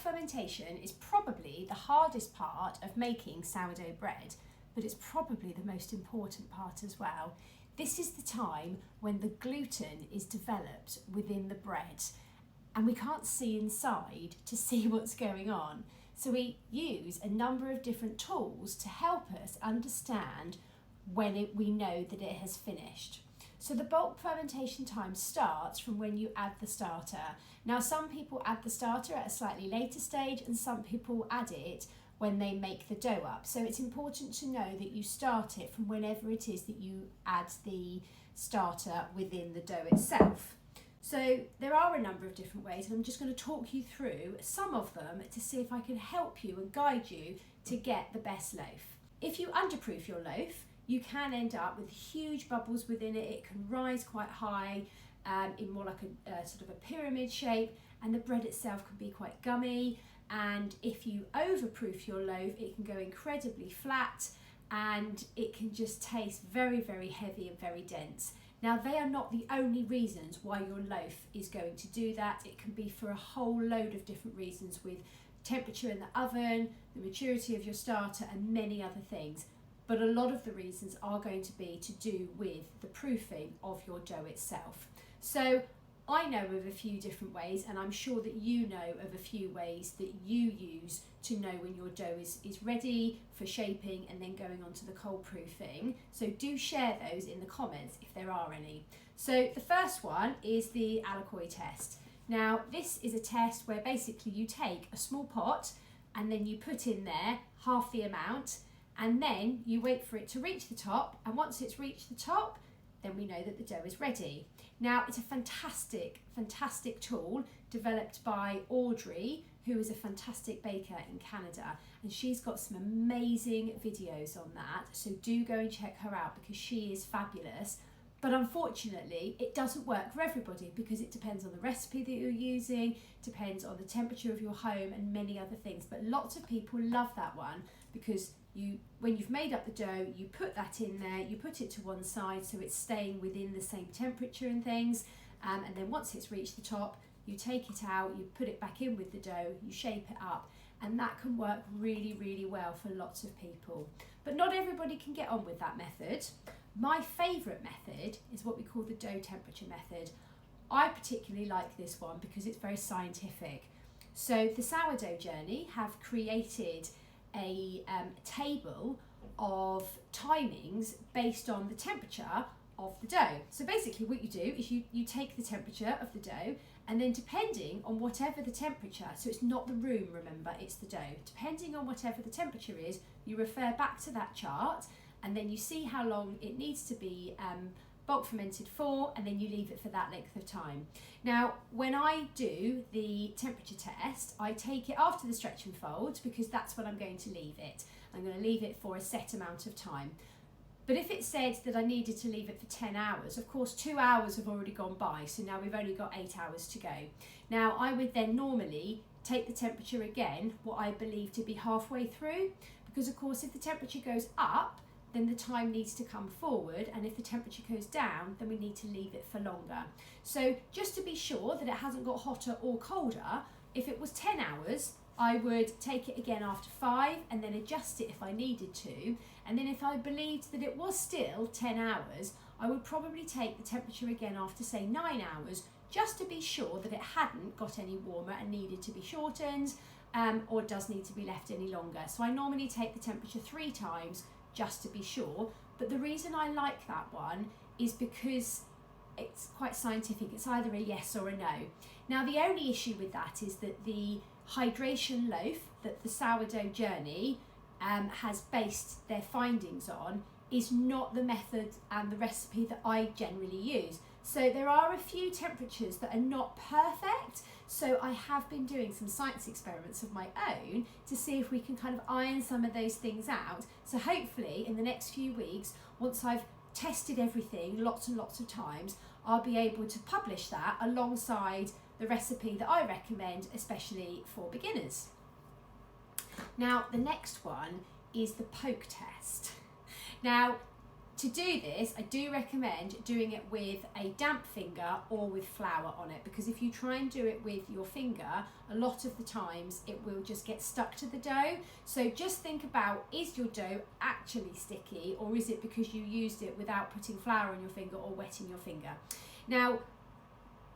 fermentation is probably the hardest part of making sourdough bread, but it's probably the most important part as well. This is the time when the gluten is developed within the bread and we can't see inside to see what's going on. So we use a number of different tools to help us understand when we know that it has finished. So the bulk fermentation time starts from when you add the starter. Now some people add the starter at a slightly later stage and some people add it when they make the dough up. So it's important to know that you start it from whenever it is that you add the starter within the dough itself. So there are a number of different ways and I'm just going to talk you through some of them to see if I can help you and guide you to get the best loaf. If you underproof your loaf, you can end up with huge bubbles within it. It can rise quite high in more like a sort of a pyramid shape, and the bread itself can be quite gummy. And if you overproof your loaf, it can go incredibly flat and it can just taste very, very heavy and very dense. Now, they are not the only reasons why your loaf is going to do that. It can be for a whole load of different reasons, with temperature in the oven, the maturity of your starter, and many other things. But a lot of the reasons are going to be to do with the proofing of your dough itself. So I know of a few different ways, and I'm sure that you know of a few ways that you use to know when your dough is ready for shaping and then going on to the cold proofing. So do share those in the comments if there are any. So the first one is the Alacoy test. Now this is a test where basically you take a small pot and then you put in there half the amount, and then you wait for it to reach the top, and once it's reached the top, then we know that the dough is ready. Now, it's a fantastic, fantastic tool developed by Audrey, who is a fantastic baker in Canada, and she's got some amazing videos on that, so do go and check her out because she is fabulous. But unfortunately, it doesn't work for everybody because it depends on the recipe that you're using, depends on the temperature of your home and many other things. But lots of people love that one because when you've made up the dough, you put that in there, you put it to one side so it's staying within the same temperature and things. And then once it's reached the top, you take it out, you put it back in with the dough, you shape it up. And that can work really, really well for lots of people. But not everybody can get on with that method. My favourite method is what we call the dough temperature method. I particularly like this one because it's very scientific. So the Sourdough Journey have created a table of timings based on the temperature of the dough. So basically what you do is you take the temperature of the dough, and then depending on whatever the temperature, so it's not the room, remember, it's the dough. Depending on whatever the temperature is, you refer back to that chart, and then you see how long it needs to be bulk fermented for, and then you leave it for that length of time. Now, when I do the temperature test, I take it after the stretch and fold because that's when I'm going to leave it. I'm going to leave it for a set amount of time. But if it said that I needed to leave it for 10 hours, of course 2 hours have already gone by, so now we've only got 8 hours to go. Now, I would then normally take the temperature again, what I believe to be halfway through, because of course if the temperature goes up, then the time needs to come forward, and if the temperature goes down, then we need to leave it for longer. So just to be sure that it hasn't got hotter or colder, if it was 10 hours, I would take it again after 5 and then adjust it if I needed to. And then if I believed that it was still 10 hours, I would probably take the temperature again after, say, 9 hours, just to be sure that it hadn't got any warmer and needed to be shortened, or does need to be left any longer. So I normally take the temperature 3 times just to be sure. But the reason I like that one is because it's quite scientific. It's either a yes or a no. Now, the only issue with that is that the hydration loaf that the Sourdough Journey has based their findings on is not the method and the recipe that I generally use. So there are a few temperatures that are not perfect. So I have been doing some science experiments of my own to see if we can kind of iron some of those things out. So hopefully in the next few weeks, once I've tested everything lots and lots of times, I'll be able to publish that alongside the recipe that I recommend, especially for beginners. Now, the next one is the poke test. Now, To do this, I do recommend doing it with a damp finger or with flour on it, because if you try and do it with your finger, a lot of the times it will just get stuck to the dough. So just think about, is your dough actually sticky, or is it because you used it without putting flour on your finger or wetting your finger? Now,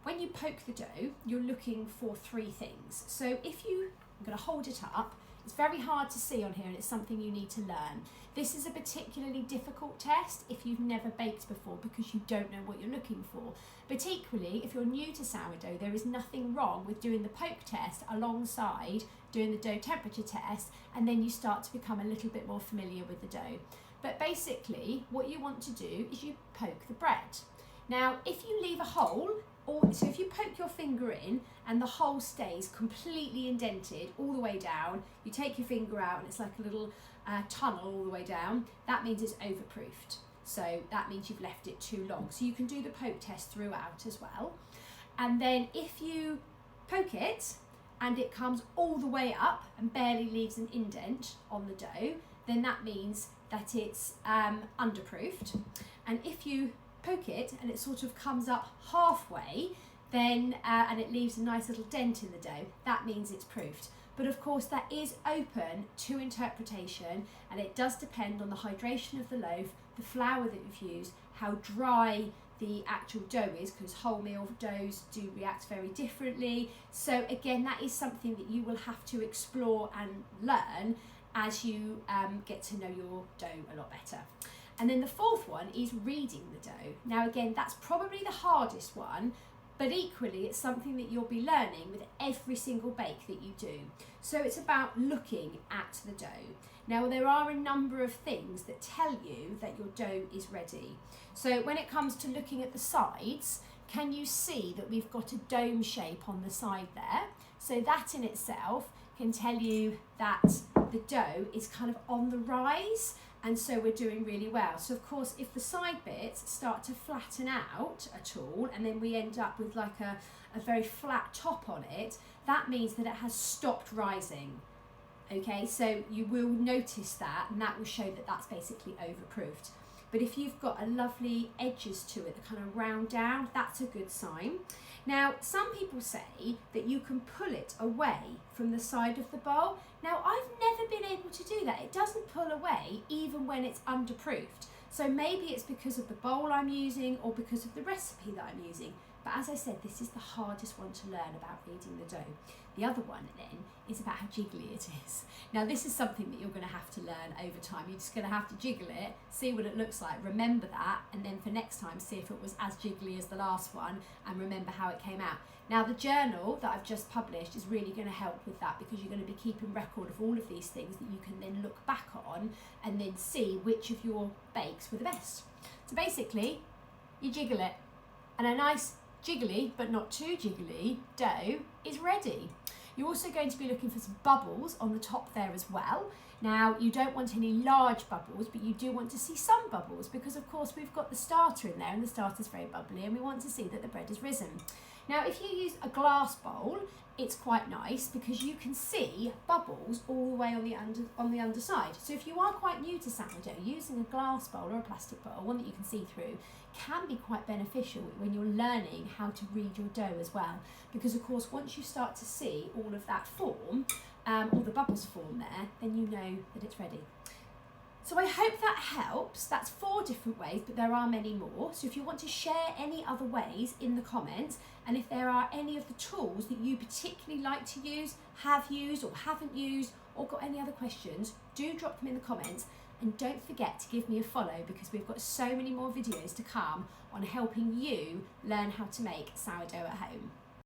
when you poke the dough, you're looking for three things. So I'm going to hold it up. It's very hard to see on here, and it's something you need to learn. This is a particularly difficult test if you've never baked before, because you don't know what you're looking for. But equally, if you're new to sourdough, there is nothing wrong with doing the poke test alongside doing the dough temperature test, and then you start to become a little bit more familiar with the dough. But basically, what you want to do is you poke the bread. Now, if you leave a hole, so if you poke your finger in and the hole stays completely indented all the way down, you take your finger out and it's like a little tunnel all the way down, that means it's overproofed. So that means you've left it too long. So you can do the poke test throughout as well. And then if you poke it and it comes all the way up and barely leaves an indent on the dough, then that means that it's underproofed. And if you poke it and it sort of comes up halfway, then and it leaves a nice little dent in the dough, that means it's proofed. But of course that is open to interpretation, and it does depend on the hydration of the loaf, the flour that you've used, how dry the actual dough is, because wholemeal doughs do react very differently. So again, that is something that you will have to explore and learn as you get to know your dough a lot better. And then the fourth one is reading the dough. Now again, that's probably the hardest one, but equally it's something that you'll be learning with every single bake that you do. So it's about looking at the dough. Now there are a number of things that tell you that your dough is ready. So when it comes to looking at the sides, can you see that we've got a dome shape on the side there? So that in itself can tell you that the dough is kind of on the rise, and so we're doing really well. So of course, if the side bits start to flatten out at all, and then we end up with like a very flat top on it, that means that it has stopped rising. Okay, so you will notice that, and that will show that that's basically overproofed. But if you've got a lovely edges to it that kind of round down, that's a good sign. Now, some people say that you can pull it away from the side of the bowl. Now, I've never been able to do that. It doesn't pull away even when it's underproofed. So maybe it's because of the bowl I'm using or because of the recipe that I'm using. But as I said, this is the hardest one to learn about reading the dough. The other one then is about how jiggly it is. Now this is something that you're going to have to learn over time. You're just going to have to jiggle it, see what it looks like, remember that, and then for next time see if it was as jiggly as the last one and remember how it came out. Now the journal that I've just published is really going to help with that, because you're going to be keeping record of all of these things that you can then look back on and then see which of your bakes were the best. So basically, you jiggle it, and a nice jiggly but not too jiggly dough is ready. You're also going to be looking for some bubbles on the top there as well. Now you don't want any large bubbles, but you do want to see some bubbles, because of course we've got the starter in there and the starter's very bubbly, and we want to see that the bread has risen. Now if you use a glass bowl, it's quite nice because you can see bubbles all the way on the underside. So if you are quite new to sourdough, using a glass bowl or a plastic bowl, one that you can see through, can be quite beneficial when you're learning how to read your dough as well. Because of course, once you start to see all of that form, all the bubbles form there, then you know that it's ready. So I hope that helps. That's 4 different ways, but there are many more. So if you want to share any other ways in the comments, and if there are any of the tools that you particularly like to use, have used or haven't used, or got any other questions, do drop them in the comments. And don't forget to give me a follow, because we've got so many more videos to come on helping you learn how to make sourdough at home.